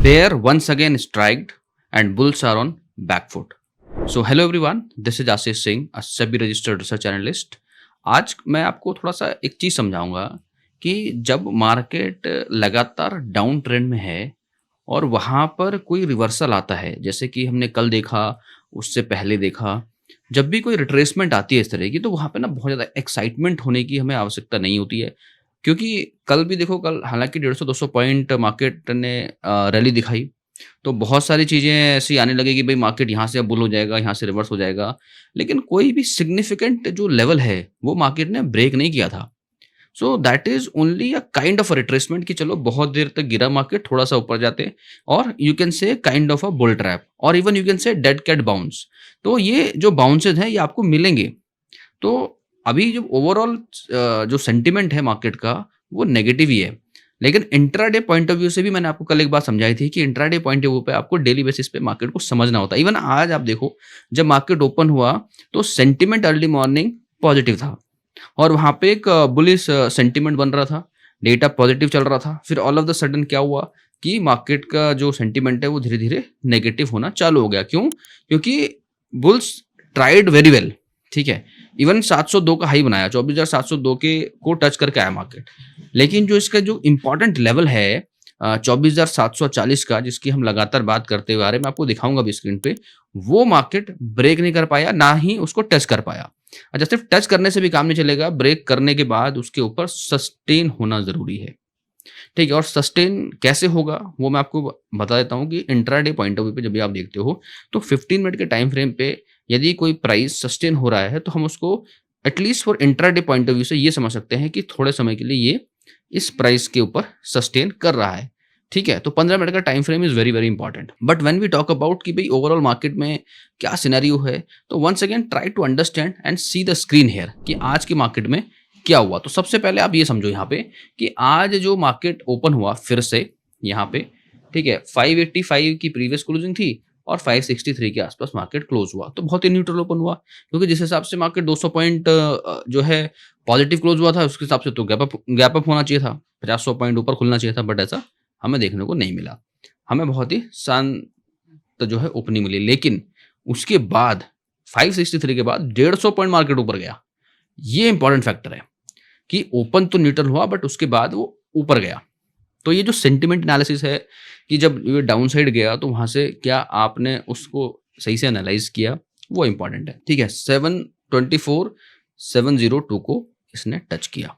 Bear once again striked and bulls are on back foot. So hello everyone, this is Ashish Singh, a SEBI registered research analyst. आज मैं आपको थोड़ा सा एक चीज़ समझाऊंगा कि जब मार्केट लगातार डाउन ट्रेंड में है और वहाँ पर कोई रिवर्सल आता है, जैसे कि हमने कल देखा, उससे पहले देखा, जब भी कोई रिट्रेसमेंट आती है इस तरह की, तो वहाँ पे ना बहुत ज़्यादा एक्साइटमेंट होने की हमें आवश्यकता नहीं होती है। क्योंकि कल भी देखो, कल हालांकि 150-200 पॉइंट मार्केट ने रैली दिखाई, तो बहुत सारी चीज़ें ऐसी आने लगी कि भाई मार्केट यहाँ से अब बुल हो जाएगा, यहाँ से रिवर्स हो जाएगा। लेकिन कोई भी सिग्निफिकेंट जो लेवल है, वो मार्केट ने ब्रेक नहीं किया था। So that is only a kind of a retracement कि चलो बहुत देर तक गिरा मार्केट, थोड़ा-सा ऊपर जाते, और you can say kind of a bull trap, और even you can say dead cat bounce. तो ये जो बाउंसेज़ हैं, ये आपको मिलेंगे। तो अभी जो ओवरऑल जो सेंटिमेंट है मार्केट का, वो नेगेटिव ही है। लेकिन इंट्राडे पॉइंट ऑफ व्यू से भी मैंने आपको कल एक बात समझाई थी कि इंट्राडे पॉइंट ऑफ व्यू पे आपको डेली बेसिस पे मार्केट को समझना होता है। इवन आज आप देखो, जब मार्केट ओपन हुआ तो सेंटिमेंट अर्ली मॉर्निंग पॉजिटिव था और वहाँ पे एक बुलिश सेंटिमेंट बन रहा था, डेटा पॉजिटिव चल रहा था। फिर ऑल ऑफ द सडन क्या हुआ कि मार्केट का जो सेंटिमेंट है वो धीरे-धीरे नेगेटिव होना चालू हो गया। क्यों? क्योंकि बुल्स ट्राइड वेरी वेल, ठीक है? इवन 702 का हाई बनाया, 24,702 के को टच करके आया मार्केट। लेकिन जो इसका जो इम्पोर्टेंट लेवल है 24,740 का, जिसकी हम लगातार बात करते हुए आ रहे हैं, मैं आपको दिखाऊंगा अभी स्क्रीन पे, वो मार्केट ब्रेक नहीं कर पाया, ना ही उसको टच कर पाया। अच्छा, सिर्फ टच करने से भी काम नहीं चलेगा, ब्रेक करने के बाद उसके ऊपर सस्टेन होना जरूरी है। ठीक है, और सस्टेन कैसे होगा वो मैं आपको बता देता हूँ कि इंट्राडे पॉइंट ऑफ व्यू पे जब भी आप देखते हो, तो 15 मिनट के टाइम फ्रेम पे यदि कोई प्राइस सस्टेन हो रहा है, तो हम उसको at least for intraday point of view से ये समझ सकते हैं कि थोड़े समय के लिए ये इस प्राइस के ऊपर सस्टेन कर रहा है। ठीक है, तो 15 मिनट का time frame is very very important. But when we talk about कि भाई ओवरऑल मार्केट में क्या सिनेरियो है, तो once again try to understand and see the screen here कि आज की मार्केट में क्या हुआ। तो सबसे पहले आप ये समझो यहाँ पे कि आज जो मार्केट ओपन हुआ फिर से यहाँ पे, ठीक है, 585 की प्रीवियस क्लोजिंग थी और 563 के आसपास मार्केट क्लोज हुआ, तो बहुत ही न्यूट्रल ओपन हुआ। क्योंकि जिस हिसाब से मार्केट 200 पॉइंट जो है पॉजिटिव क्लोज हुआ था, उसके हिसाब से तो गैप अप होना चाहिए था, 50-100 पॉइंट ऊपर खुलना चाहिए था, बट ऐसा हमें देखने को नहीं मिला। हमें बहुत ही शांत जो है ओपनिंग मिली। लेकिन उसके बाद 563 के बाद 150 पॉइंट मार्केट ऊपर गया। ये इंपॉर्टेंट फैक्टर है कि ओपन तो न्यूट्रल हुआ, बट उसके बाद वो ऊपर गया। तो ये जो सेंटिमेंट एनालिसिस है कि जब ये डाउन साइड गया तो वहां से क्या आपने उसको सही से एनालाइज किया, वो इंपॉर्टेंट है। ठीक है, 724,702 को इसने टच किया,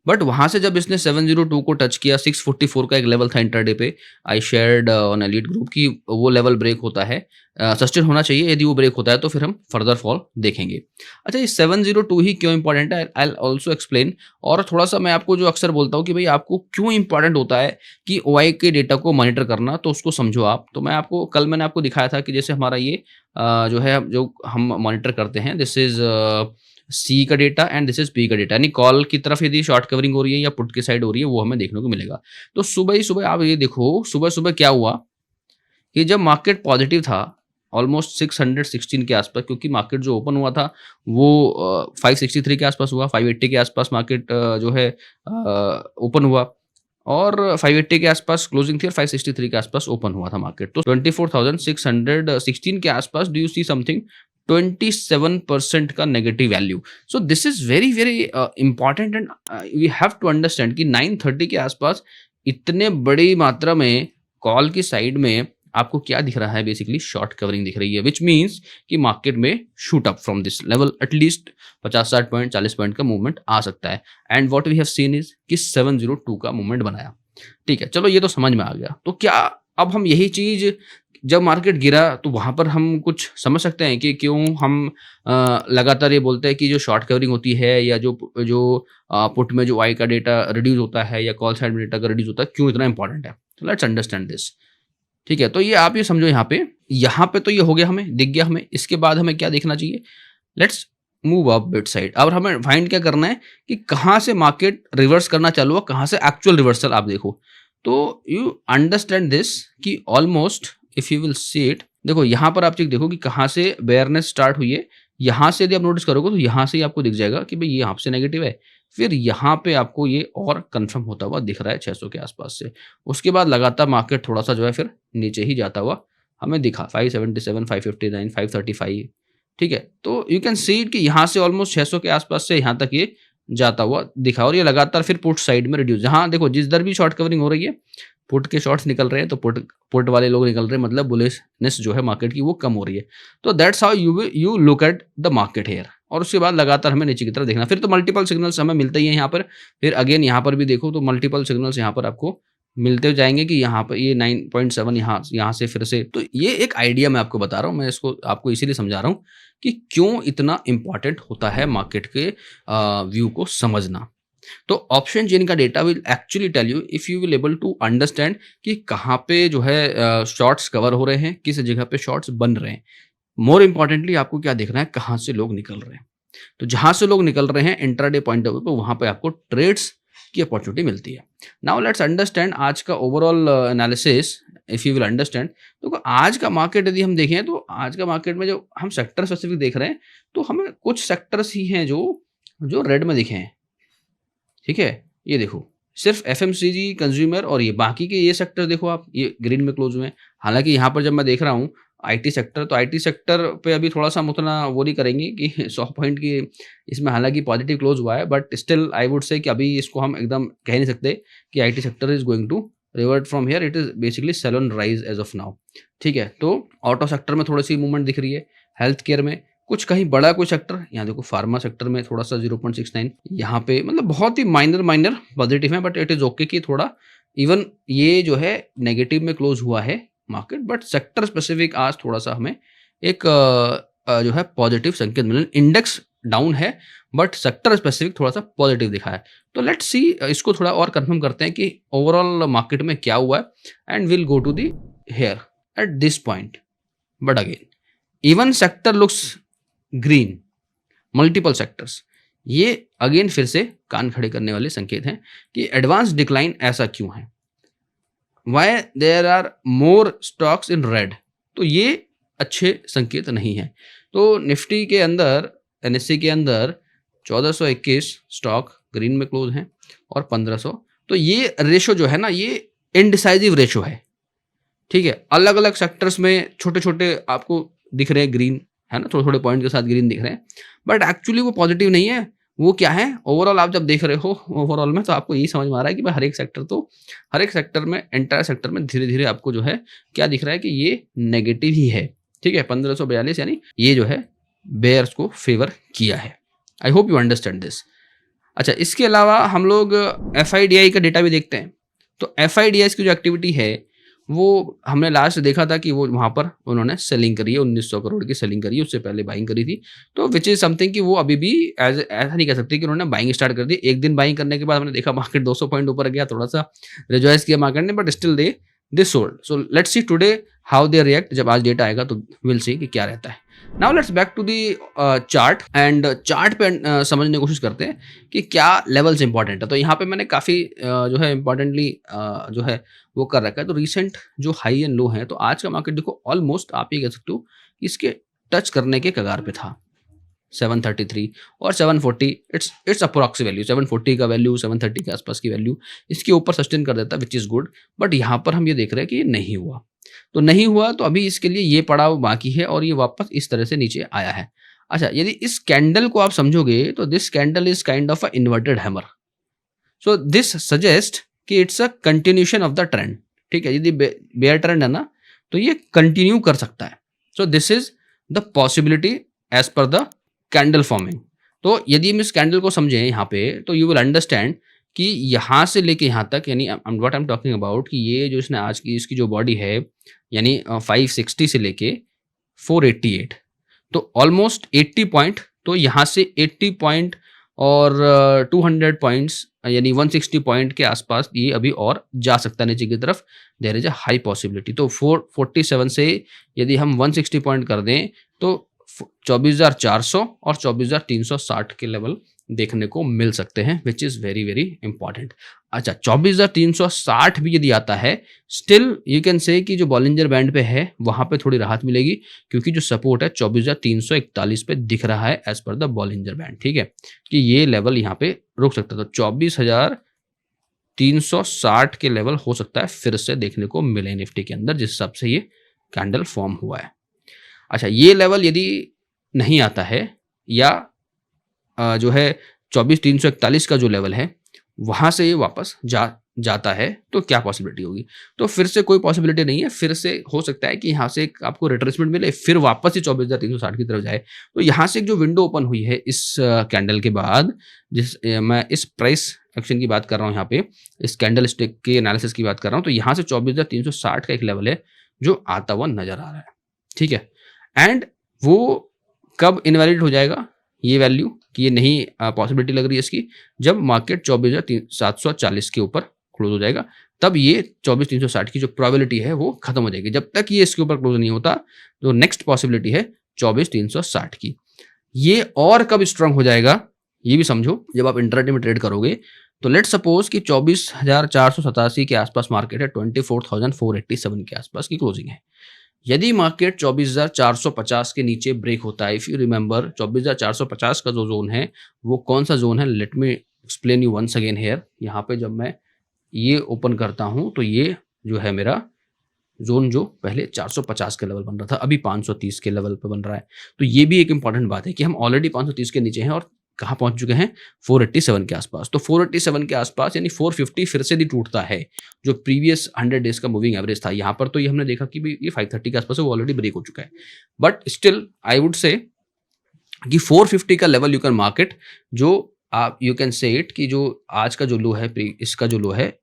बट वहां से जब इसने 702 को टच किया, 644 का एक लेवल था इंट्राडे पे, I shared on elite group की वो लेवल ब्रेक होता है, सस्टेन होना चाहिए। यदि वो ब्रेक होता है तो फिर हम फर्दर फॉल देखेंगे। अच्छा, ये 702 ही क्यों इंपॉर्टेंट है, आई ऑल्सो एक्सप्लेन। और थोड़ा सा मैं आपको जो अक्सर बोलता हूँ कि भाई आपको क्यों इंपॉर्टेंट होता है कि ओआई के डेटा को मॉनिटर करना, तो उसको समझो आप। तो मैंने आपको दिखाया था कि जैसे हमारा ये जो है, जो हम मॉनिटर करते हैं, दिस इज सी का data and this is P का डेटा, यानी कॉल की तरफ यदि शॉर्ट कवरिंग हो रही है या पुट की साइड हो रही है, वो हमें देखने को मिलेगा। तो सुबह ही सुबह आप ये देखो, सुबह सुबह क्या हुआ कि जब मार्केट पॉजिटिव था ऑलमोस्ट 616 के आसपास, क्योंकि मार्केट जो ओपन हुआ था वो 563 के आसपास हुआ, 580 के आसपास मार्केट जो है ओपन हुआ, और 580 के आसपास क्लोजिंग थी और 563 के आसपास ओपन हुआ था मार्केट। तो 24,616 के आसपास डू यू सी समथिंग 27% का negative value. So this is very very important and we have to understand कि 930 के आसपास इतने बड़ी मात्रा में कॉल की साइड में आपको क्या दिख रहा है, बेसिकली शॉर्ट कवरिंग दिख रही है, विच मीन्स कि मार्केट में shoot up from this level at least 50-60 point 40 point का मूवमेंट आ सकता है। And what we have seen is कि 702 का मूवमेंट बनाया। ठीक है, चलो ये तो समझ में आ गया। तो क्या अब हम यही चीज जब मार्केट गिरा तो वहां पर हम कुछ समझ सकते हैं कि क्यों हम लगातार ये बोलते हैं कि जो शॉर्ट कवरिंग होती है या जो जो पुट में जो आई का डेटा रिड्यूस होता है या कॉल साइड में डेटा का रिड्यूस होता है, क्यों इतना इंपॉर्टेंट है? तो लेट्स अंडरस्टैंड दिस। ठीक है, तो ये आप ये समझो, यहाँ पे तो ये हो गया, हमें दिख गया। हमें इसके बाद हमें क्या देखना चाहिए? Let's move up bit side. अब हमें फाइंड क्या करना है कि कहाँ से मार्केट रिवर्स करना चालू हुआ, कहाँ से एक्चुअल रिवर्सल आप देखो। तो यू अंडरस्टैंड दिस कि almost if you will see it, देखो यहाँ पर आप चेक देखो कि कहाँ से बेयरनेस स्टार्ट हुई है, यहाँ से यदि आप नोटिस करोगे तो यहाँ से ही आपको दिख जाएगा कि भाई ये यहाँ से नेगेटिव है, फिर यहाँ पे आपको ये और कंफर्म होता हुआ दिख रहा है 600 के आसपास से। उसके बाद लगातार मार्केट थोड़ा सा जो है फिर नीचे ही जाता हुआ हमें दिखा 577, 559, 535, ठीक है। तो यू कैन सी कि यहाँ से ऑलमोस्ट 600 के आसपास से यहाँ तक ये जाता हुआ दिखा और ये लगातार फिर पुट साइड में रिड्यूस, जहाँ देखो जिस दर भी शॉर्ट कवरिंग हो रही है, पुट के शॉर्ट्स निकल रहे हैं, तो पुट वाले लोग निकल रहे हैं, मतलब बुलिशनेस जो है मार्केट की वो कम हो रही है। तो that's how you look at the market here. और उसके बाद लगातार हमें नीचे की तरफ देखना, फिर तो मल्टीपल सिग्नल्स हमें मिलते ही हैं यहाँ पर। फिर अगेन यहाँ पर भी देखो तो मल्टीपल सिग्नल्स यहाँ पर आपको मिलते जाएंगे कि यहाँ पर ये 9.7 यहाँ से फिर से। तो ये एक आइडिया मैं आपको बता रहा हूँ, मैं इसको आपको इसीलिए समझा रहा हूँ कि क्यों इतना इंपॉर्टेंट होता है मार्केट के व्यू को समझना। तो ऑप्शन चेन का data will actually tell you if you will able to understand कि कहाँ पे जो है शॉर्ट्स कवर हो रहे हैं, किस जगह पे शॉर्ट्स बन रहे हैं। मोर इंपॉर्टेंटली आपको क्या देखना है, कहाँ से लोग निकल रहे हैं। तो जहां से लोग निकल रहे हैं इंट्राडे पॉइंट ऑफ व्यू पे, वहां पे आपको ट्रेड्स की अपॉर्चुनिटी मिलती है। नाउ लेट्स अंडरस्टैंड आज का overall analysis if you will understand. तो आज का मार्केट यदि हम देखें तो आज का मार्केट में जो हम सेक्टर स्पेसिफिक देख रहे हैं, तो हमें कुछ सेक्टर्स ही हैं जो रेड में दिखे हैं, ठीक है। ये देखो सिर्फ एफएमसीजी, कंज्यूमर और ये बाकी के ये सेक्टर देखो आप, ये ग्रीन में क्लोज हुए हैं। हालांकि यहाँ पर जब मैं देख रहा हूँ आईटी सेक्टर, तो आईटी सेक्टर पे अभी थोड़ा सा हम उतना वो नहीं करेंगे कि 100 पॉइंट की इसमें हालांकि पॉजिटिव क्लोज हुआ है, but still I would say कि अभी इसको हम एकदम कह नहीं सकते कि IT sector is going to revert from here, it is basically sell on rise as of now, ठीक है। तो ऑटो सेक्टर में थोड़ी सी मूवमेंट दिख रही है, हेल्थ केयर में कुछ कहीं बड़ा कोई सेक्टर, यहाँ देखो फार्मा सेक्टर में थोड़ा सा 0.69 यहाँ पे, मतलब बहुत ही माइनर पॉजिटिव है, बट इट इज ओके कि थोड़ा इवन ये जो है नेगेटिव में क्लोज हुआ है मार्केट, बट सेक्टर स्पेसिफिक आज थोड़ा सा हमें एक जो है पॉजिटिव संकेत मिले। इंडेक्स डाउन है बट सेक्टर स्पेसिफिक थोड़ा सा पॉजिटिव दिखा है। तो लेट्स सी, इसको थोड़ा और कंफर्म करते हैं कि ओवरऑल मार्केट में क्या हुआ है and will go to the here at this point. But again even sector looks green, multiple sectors, ये अगेन फिर से कान खड़े करने वाले संकेत हैं कि एडवांस डिक्लाइन ऐसा क्यों है, why there are more stocks in red. तो ये अच्छे संकेत नहीं है। तो निफ्टी के अंदर, एनएससी के अंदर 1421 स्टॉक ग्रीन में क्लोज हैं और 1500, तो ये रेशो जो है ना, ये इनडिसाइजिव रेशो है, ठीक है। अलग अलग सेक्टर्स में छोटे छोटे आपको दिख रहे हैं ग्रीन, है ना, थोड़े थोड़े पॉइंट के साथ ग्रीन दिख रहे हैं, बट एक्चुअली वो पॉजिटिव नहीं है। वो क्या है, ओवरऑल आप जब देख रहे हो ओवरऑल में, तो आपको यही समझ में आ रहा है कि भाई हर एक सेक्टर में, एंटायर सेक्टर में धीरे धीरे आपको जो है क्या दिख रहा है कि ये नेगेटिव ही है, ठीक है। 1542 यानी ये जो है बेयर्स को फेवर किया है। I hope you understand this. अच्छा, इसके अलावा हम लोग एफआईडीआई का डेटा भी देखते हैं। तो एफआईडीआई की जो एक्टिविटी है वो हमने लास्ट देखा था कि वो वहाँ पर उन्होंने सेलिंग करी है, 1900 करोड़ की सेलिंग करी है, उससे पहले बाइंग करी थी। तो विच इज समथिंग कि वो अभी भी ऐसा नहीं कह सकते कि उन्होंने बाइंग स्टार्ट कर दी। एक दिन बाइंग करने के बाद हमने देखा मार्केट 200 पॉइंट ऊपर गया, थोड़ा सा रिजॉइस किया मार्केट ने, but still they sold. So let's see today how they react. जब आज डेटा आएगा तो विल सी कि क्या रहता है। Now let's back to the chart and chart पे समझने की कोशिश करते हैं कि क्या लेवल्स इंपॉर्टेंट है। तो यहाँ पे मैंने काफ़ी जो है इम्पॉर्टेंटली जो है वो कर रखा है। तो रिसेंट जो हाई एंड लो है, तो आज का मार्केट देखो ऑलमोस्ट आप ये कह सकते हो कि इसके टच करने के कगार पे था। 733 और 740, इट्स अप्रोक्स वैल्यू, 740 का वैल्यू, 730 के आसपास की वैल्यू इसके ऊपर सस्टेन कर देता, विच इज़ गुड। बट यहाँ पर हम ये देख रहे हैं कि ये नहीं हुआ। तो नहीं हुआ तो अभी इसके लिए ये पड़ाव बाकी है और ये वापस इस तरह से नीचे आया है। अच्छा, यदि इस कैंडल को आप समझोगे तो this candle is kind of a inverted hammer. So this suggest कि it's a continuation of the trend, ठीक है। यदि बेयर ट्रेंड है ना, तो ये कंटिन्यू कर सकता है। So this is the possibility as per the candle forming. तो यदि हम इस कैंडल को समझें यहाँ पे, तो यू विल अंडरस्टैंड कि यहाँ से लेके यहाँ तक, यानी what I am talking about, कि ये जो इसने आज की इसकी जो बॉडी है, यानी 560 से लेके 488, तो ऑलमोस्ट 80 पॉइंट। तो यहाँ से 80 पॉइंट और 200 पॉइंट्स यानी 160 पॉइंट के आसपास ये अभी और जा सकता है नीचे की तरफ। There is a high possibility. तो 447 से यदि हम 160 पॉइंट कर दें तो 24,400 और 24,360 के लेवल देखने को मिल सकते हैं, which is very very important. अच्छा, 24,360 भी यदि आता है, स्टिल यू कैन से कि जो बॉलिंजर बैंड पे है वहाँ पे थोड़ी राहत मिलेगी, क्योंकि जो सपोर्ट है 24,341 पे दिख रहा है as per the Bollinger band. ठीक है, कि ये लेवल यहाँ पे रुक सकता है। तो 24,360 के लेवल हो सकता है फिर से देखने को मिले निफ्टी के अंदर, जिस हिसाब से ये कैंडल फॉर्म हुआ है। अच्छा, ये लेवल यदि नहीं आता है या जो है 24,341 का जो लेवल है वहाँ से ये वापस जाता है, तो क्या पॉसिबिलिटी होगी? तो फिर से कोई पॉसिबिलिटी नहीं है। फिर से हो सकता है कि यहाँ से एक आपको रिट्रेसमेंट मिले, फिर वापस ही 24,360 की तरफ जाए। तो यहाँ से एक जो विंडो ओपन हुई है इस कैंडल के बाद, मैं इस प्राइस एक्शन की बात कर रहा हूँ, यहाँ पे इस कैंडल स्टिक के एनालिसिस की बात कर रहा हूँ, तो यहाँ से 24,360 का एक लेवल है जो आता हुआ नजर आ रहा है। ठीक है, एंड वो कब इनवैलिड हो जाएगा ये वैल्यू, कि ये नहीं पॉसिबिलिटी लग रही है इसकी, जब मार्केट 24,740 के ऊपर क्लोज हो जाएगा, तब ये 24,360 की जो प्रोबेबिलिटी है वो खत्म हो जाएगी। जब तक ये इसके ऊपर क्लोज नहीं होता, तो नेक्स्ट पॉसिबिलिटी है 24,360 की। ये और कब स्ट्रांग हो जाएगा ये भी समझो, जब आप इंट्राडे में ट्रेड करोगे। तो लेट्स सपोज कि 24,487 के आसपास मार्केट है, 24,487 के आसपास की क्लोजिंग है। यदि मार्केट 24,450 के नीचे ब्रेक होता है, इफ यू रिमेंबर 24,450 का जो जोन है वो कौन सा जोन है, let me explain you once again here. यहाँ पे जब मैं ये ओपन करता हूँ तो ये जो है मेरा जोन, जो पहले 450 के लेवल बन रहा था, अभी 530 के लेवल पे बन रहा है। तो ये भी एक इंपॉर्टेंट बात है कि हम ऑलरेडी 530 के नीचे हैं और कहाँ पहुंच चुके हैं, 487 के आसपास। तो 487 के आसपास यानी 450 फिर से भी टूटता है, जो प्रीवियस 100 डेज का मूविंग एवरेज था। यहाँ पर तो ये हमने देखा कि भी ये 530 के आसपास वो ऑलरेडी ब्रेक हो चुका है, but still I would say कि 450 का लेवल यू कैन मार्केट, जो आप यू कैन से इट कि जो आज का जो लो है, इसका जो लो है,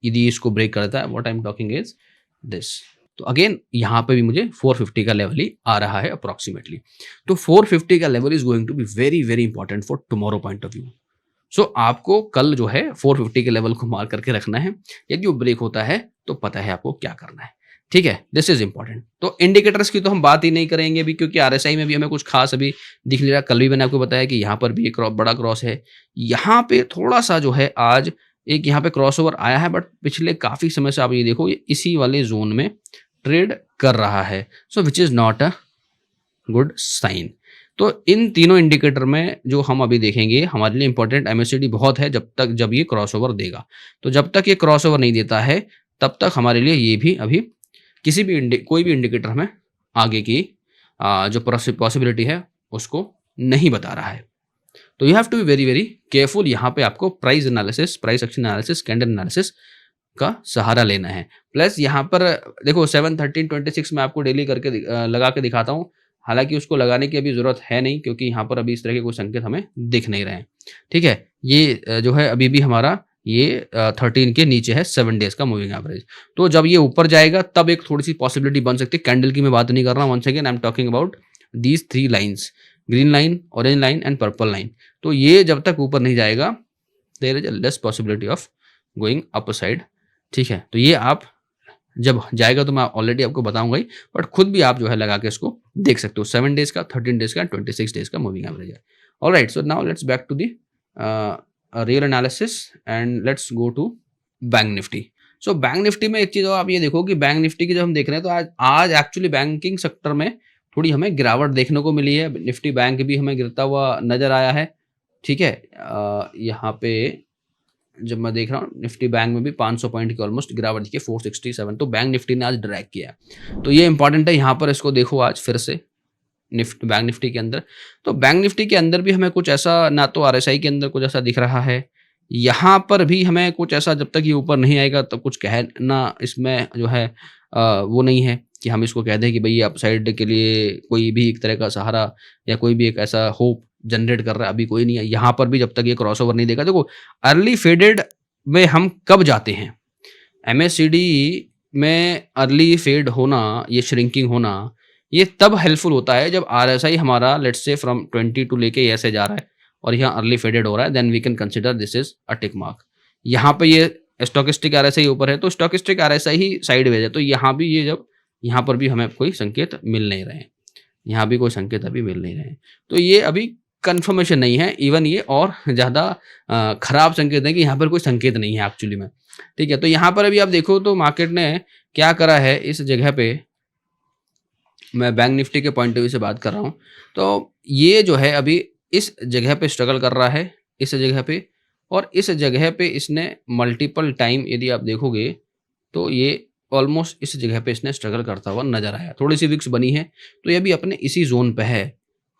यदि इसको ब्रेक करता है, what I am talking is this. तो अगेन यहाँ पे भी मुझे 450 का लेवल ही आ रहा है अप्रोक्सीमेटली। तो 450 का level is going to be very very important for tomorrow point of view. So आपको कल जो है 450 के लेवल को मार्क करके रखना है। यदि वो ब्रेक होता है तो पता है आपको क्या करना है। ठीक है, दिस इज इंपॉर्टेंट। तो इंडिकेटर्स की तो हम बात ही नहीं करेंगे अभी, क्योंकि आरएसआई में भी हमें कुछ खास अभी दिख नहीं रहा। कल भी मैंने आपको बताया कि यहाँ पर भी एक बड़ा क्रॉस है। यहाँ पे थोड़ा सा जो है आज एक यहाँ पे क्रॉसओवर आया है, बट पिछले काफी समय से आप ये देखो ये इसी वाले जोन में ट्रेड कर रहा है। So which is not a good sign. तो इन तीनों इंडिकेटर में जो हम अभी देखेंगे, हमारे लिए इंपॉर्टेंट एमएससीडी बहुत है जब ये क्रॉसओवर देगा। तो जब तक ये क्रॉसओवर नहीं देता है तब तक हमारे लिए ये भी अभी किसी भी कोई भी इंडिकेटर हमें आगे की जो पॉसिबिलिटी है उसको नहीं बता रहा है। तो you have to be very very careful. यहाँ पे आपको price analysis, price action analysis, candle analysis का सहारा लेना है। प्लस यहाँ पर देखो 7/13/26 में आपको डेली करके लगा के दिखाता हूँ। हालांकि उसको लगाने की अभी जरूरत है नहीं, क्योंकि यहाँ पर अभी इस तरह के कोई संकेत हमें दिख नहीं रहे हैं। ठीक है, ये जो है अभी भी हमारा ये 13 के नीचे है 7 डेज का मूविंग एवरेज। तो जब ये ऊपर जाएगा तब एक थोड़ी सी पॉसिबिलिटी बन सकती है। कैंडल की मैं बात नहीं कर रहा हूँ, once again I am talking about these 3 lines, green line, orange line and purple line. तो ये जब तक ऊपर नहीं जाएगा there is a less possibility of going up side. ठीक है, तो ये आप जब जाएगा तो मैं ऑलरेडी आपको बताऊंगा ही, बट खुद भी आप जो है लगा के इसको देख सकते हो। 7 डेज का, 13 डेज का, 26 डेज का मूविंग एवरेज है। Alright, so now let's back to the real analysis and let's go to bank Nifty. सो बैंक निफ्टी में एक चीज और आप ये देखो कि बैंक निफ्टी की जब हम देख रहे हैं तो आज एक्चुअली बैंकिंग सेक्टर में थोड़ी हमें गिरावट देखने को मिली है। निफ्टी बैंक भी हमें गिरता हुआ नजर आया है। ठीक है, यहाँ पे जब मैं देख रहा हूँ निफ्टी बैंक में भी 500 पॉइंट की ऑलमोस्ट गिरावट देखिए, 467। तो बैंक निफ्टी ने आज ड्रैग किया, तो ये इंपॉर्टेंट है। यहाँ पर इसको देखो आज फिर से बैंक निफ्टी के अंदर। तो बैंक निफ्टी के अंदर भी हमें कुछ ऐसा, ना तो आरएसआई के अंदर कुछ ऐसा दिख रहा है, यहाँ पर भी हमें कुछ ऐसा, जब तक ये ऊपर नहीं आएगा तब कुछ कहना इसमें जो है वो नहीं है कि हम इसको कह दें कि भाई अपसाइड के लिए कोई भी एक तरह का सहारा या कोई भी एक ऐसा होप जनरेट कर रहा है, अभी कोई नहीं है। यहाँ पर भी जब तक ये क्रॉसओवर नहीं देगा, देखो अर्ली फेडेड में हम कब जाते हैं, एमएससीडी में अर्ली फेड होना, ये श्रिंकिंग होना, ये तब हेल्पफुल होता है जब आरएसआई हमारा लेट्स से फ्रॉम 22 लेके ऐसे जा रहा है और यहाँ अर्ली फेडेड हो रहा है, then we can consider this is a tick mark. यहाँ पे ये स्टॉकिस्टिक आरएसआई ऊपर है तो स्टॉकिस्टिक आरएसआई ही साइडवेज है, तो यहाँ भी ये जब यहाँ पर भी हमें कोई संकेत मिल नहीं रहे हैं, यहाँ भी कोई संकेत अभी मिल नहीं रहे हैं। तो ये अभी कंफर्मेशन नहीं है, इवन ये और ज़्यादा खराब संकेत है कि यहाँ पर कोई संकेत नहीं है एक्चुअली में। ठीक है, तो यहाँ पर अभी आप देखो तो मार्केट ने क्या करा है इस जगह पे, मैं बैंक निफ्टी के पॉइंट ऑफ व्यू से बात कर रहा हूँ, तो ये जो है अभी इस जगह पे स्ट्रगल कर रहा है, इस जगह पे, और इस जगह पे इसने मल्टीपल टाइम यदि आप देखोगे तो ये ऑलमोस्ट इस जगह पे इसने स्ट्रगल करता हुआ नजर आया। थोड़ी सी विक्स बनी है तो ये भी अपने इसी जोन पे है।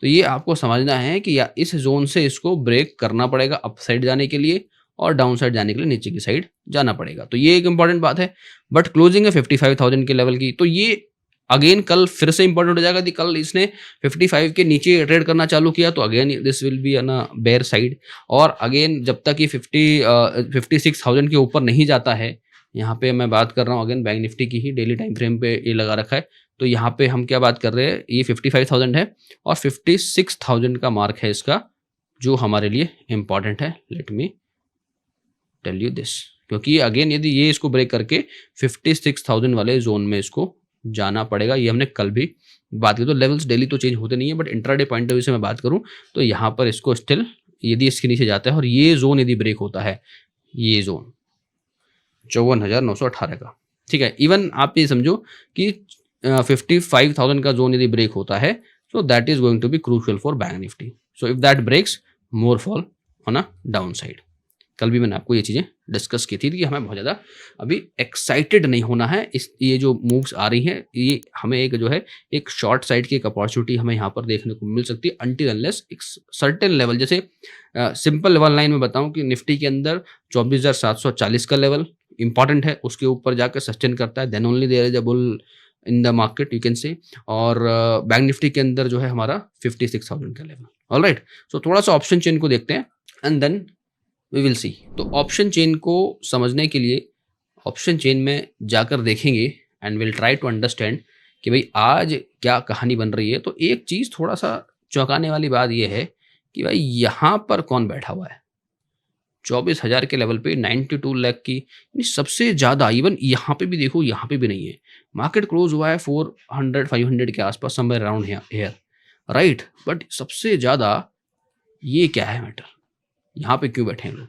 तो ये आपको समझना है कि या इस जोन से इसको ब्रेक करना पड़ेगा अप साइड जाने के लिए, और डाउन साइड जाने के लिए नीचे की साइड जाना पड़ेगा। तो ये एक इंपॉर्टेंट बात है। बट क्लोजिंग है 55,000 के लेवल की, तो ये अगेन कल फिर से इंपॉर्टेंट हो जाएगा कि कल इसने 55 के नीचे ट्रेड करना चालू किया तो again this will be on a bear side. और अगेन जब तक ये 56,000 के ऊपर नहीं जाता है, यहाँ पे मैं बात कर रहा हूँ अगेन बैंक निफ्टी की ही, डेली टाइम फ्रेम पे ये लगा रखा है। तो यहाँ पे हम क्या बात कर रहे हैं, ये 55,000 है और 56,000 का मार्क है इसका, जो हमारे लिए इंपॉर्टेंट है। Let me tell you this, क्योंकि अगेन यदि ये इसको ब्रेक करके 56,000 वाले जोन में इसको जाना पड़ेगा। ये हमने कल भी बात की। तो लेवल्स डेली तो चेंज होते नहीं है, but intraday point of view से मैं बात करूं तो यहाँ पर इसको स्टिल यदि इसके नीचे जाता है और ये जोन यदि ब्रेक होता है, ये जोन 54,918 का, ठीक है, इवन आप ये समझो कि 55,000 का जोन यदि ब्रेक होता है, so that is going to be crucial for bank Nifty. So if that breaks, more fall on a down side. कल भी मैंने आपको ये चीज़ें डिस्कस की थी कि हमें बहुत ज़्यादा अभी एक्साइटेड नहीं होना है। ये जो मूव्स आ रही हैं, ये हमें एक जो है एक शॉर्ट साइड की एक अपॉर्चुनिटी हमें यहाँ पर देखने को मिल सकती है, अनटिल अनलेस एक सर्टेन लेवल, जैसे सिंपल लेवल लाइन में बताऊं कि निफ्टी के अंदर 24,740 का लेवल इंपॉर्टेंट है, उसके ऊपर जाकर सस्टेन करता है, then only there is a bull in the market, you can say. और बैंक निफ्टी के अंदर जो है हमारा 56,000 का लेवल। ऑलराइट, सो थोड़ा सा ऑप्शन चेन को देखते हैं and then we will see. तो ऑप्शन चेन को समझने के लिए ऑप्शन चेन में जाकर देखेंगे and will try to understand कि भाई आज क्या कहानी बन रही है। तो एक चीज़ थोड़ा सा चौंकाने वाली बात यह है कि भाई यहाँ पर कौन बैठा हुआ है 24,000 के लेवल पे, 92 लाख की, यानी सबसे ज़्यादा। इवन यहाँ पे भी देखो, यहाँ पे भी नहीं है। मार्केट क्लोज हुआ है 400-500 के आसपास, somewhere around hair, right. But सबसे ज़्यादा ये क्या है मैटर, यहाँ पे क्यों बैठे हैं लोग?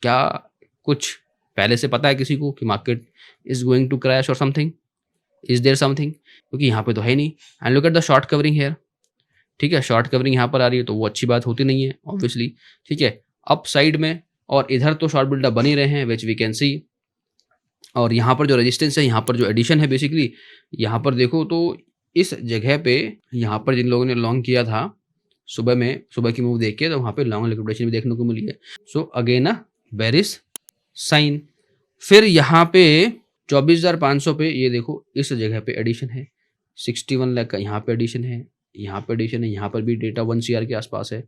क्या कुछ पहले से पता है किसी को कि market is going to crash और समथिंग? Is there something? क्योंकि यहाँ पे तो है नहीं। And look at the short covering here, ठीक है, शॉर्ट कवरिंग यहाँ पर आ रही है तो वो अच्छी बात होती नहीं है ऑब्वियसली, ठीक है, अप साइड में। और इधर तो शॉर्ट बिल्डअप बन ही रहे हैं, विच वी कैन सी। और यहाँ पर जो रेजिस्टेंस है, यहाँ पर जो एडिशन है बेसिकली, यहाँ पर देखो तो इस जगह पे यहाँ पर जिन लोगों ने लॉन्ग किया था सुबह में, सुबह की मूव देख के, तो वहाँ पे लॉन्ग लिक्विडेशन भी देखने को मिली है। So again a bearish sign. फिर यहाँ पे 24,500 पे ये देखो इस जगह पे एडिशन है, 61 लाख का यहाँ पे एडिशन है, यहाँ पे एडिशन है, यहाँ पर भी डेटा 1 CR के आसपास है।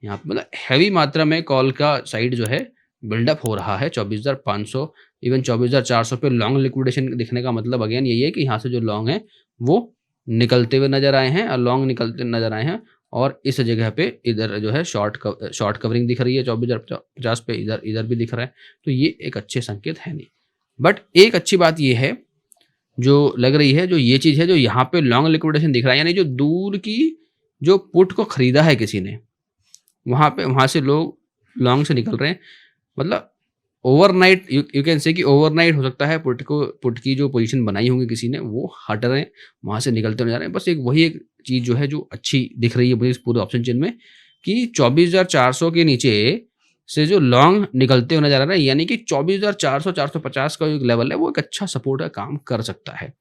यहाँ पे मतलब हैवी मात्रा में कॉल का साइड जो है बिल्डअप हो रहा है। 24,500 इवन 24,400 पे लॉन्ग लिक्विडेशन दिखने का मतलब अगेन यही है कि यहाँ से जो लॉन्ग है वो निकलते हुए नजर आए हैं, और लॉन्ग निकलते नजर आए हैं। और इस जगह पे इधर जो है शॉर्ट कवरिंग दिख रही है 24,050 पे, इधर भी दिख रहा है। तो ये एक अच्छे संकेत है नहीं। बट एक अच्छी बात ये है जो लग रही है, जो ये चीज़ है, जो यहाँ पे लॉन्ग लिक्विडेशन दिख रहा है, यानी जो दूर की जो पुट को खरीदा है किसी ने, वहाँ से लोग लॉन्ग से निकल रहे हैं। मतलब ओवरनाइट, यू कैन से कि ओवरनाइट हो सकता है पुट की जो पोजीशन बनाई होंगी किसी ने, वो हट रहे हैं, वहाँ से निकलते हुए जा रहे हैं। बस एक वही एक चीज़ जो है जो अच्छी दिख रही है मुझे इस पूरे ऑप्शन चेन में, कि 24,400 के नीचे से जो लॉन्ग निकलते हुए नजर आ रहा है, यानी कि 24,400-450 का जो लेवल है वो एक अच्छा सपोर्ट का काम कर सकता है,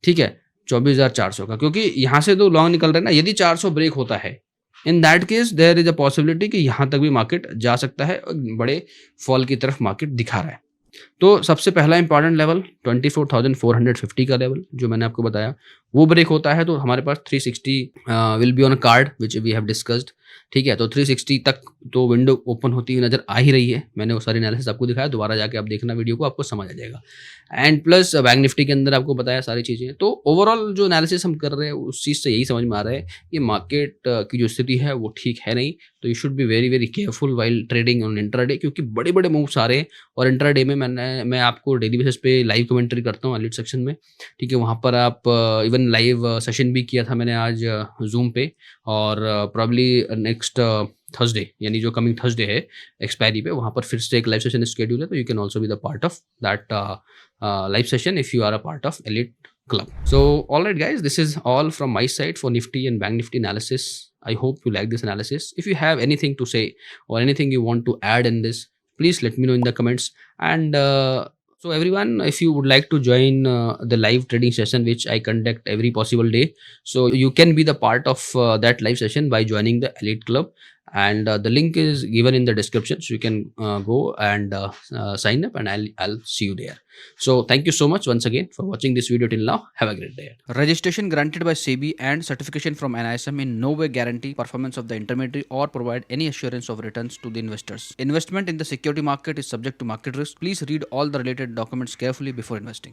ठीक है, 24,400 का। क्योंकि यहाँ से तो लॉन्ग निकल रहे हैं ना, यदि 400 ब्रेक होता है, in that case there is a possibility कि यहाँ तक भी मार्केट जा सकता है, बड़े फॉल की तरफ मार्केट दिखा रहा है। तो सबसे पहला इंपॉर्टेंट लेवल 24,450 का लेवल जो मैंने आपको बताया, वो ब्रेक होता है तो हमारे पास 360 will be on a card which we have discussed, ठीक है। तो 360 तक तो विंडो ओपन होती हुई नजर आ ही रही है। मैंने वो सारी एनालिसिस आपको दिखाया, दोबारा जाके आप देखना वीडियो को, आपको समझ आ जाएगा। एंड प्लस बैंक निफ्टी के अंदर आपको बताया सारी चीज़ें। तो ओवरऑल जो एनालिसिस हम कर रहे हैं उस चीज़ से यही समझ में आ रहा है कि मार्केट की जो स्थिति है वो ठीक है नहीं। तो you should be very very careful while trading on intraday, क्योंकि बड़े बड़े मूव्स आ रहे हैं। और इंट्राडे में मैं आपको डेली बेसिस पे लाइव कमेंट्री करता हूँ एलिट सेक्शन में, ठीक है। वहाँ पर आप इवन लाइव सेशन भी किया था मैंने आज जूम पे, और प्रॉब्ली नेक्स्ट थर्सडे, यानी जो कमिंग थर्सडे है एक्सपायरी पे, वहाँ पर फिर से एक लाइव सेशन स्केड्यूल है, तो you can also be the part of that live session if you are a part of elite club. So all right guys, this is all from my side for Nifty and Bank Nifty analysis. I hope you like this analysis. If you have anything to say or anything you want to add in this, please let me know in the comments. And so everyone, if you would like to join the live trading session which I conduct every possible day, so you can be the part of that live session by joining the Elite Club, and the link is given in the description, so you can go and sign up, and I'll see you there. So thank you so much once again for watching this video till now. Have a great day. Registration granted by SEBI and certification from NISM in no way guarantee performance of the intermediary or provide any assurance of returns to the investors. Investment in the security market is subject to market risk. Please read all the related documents carefully before investing.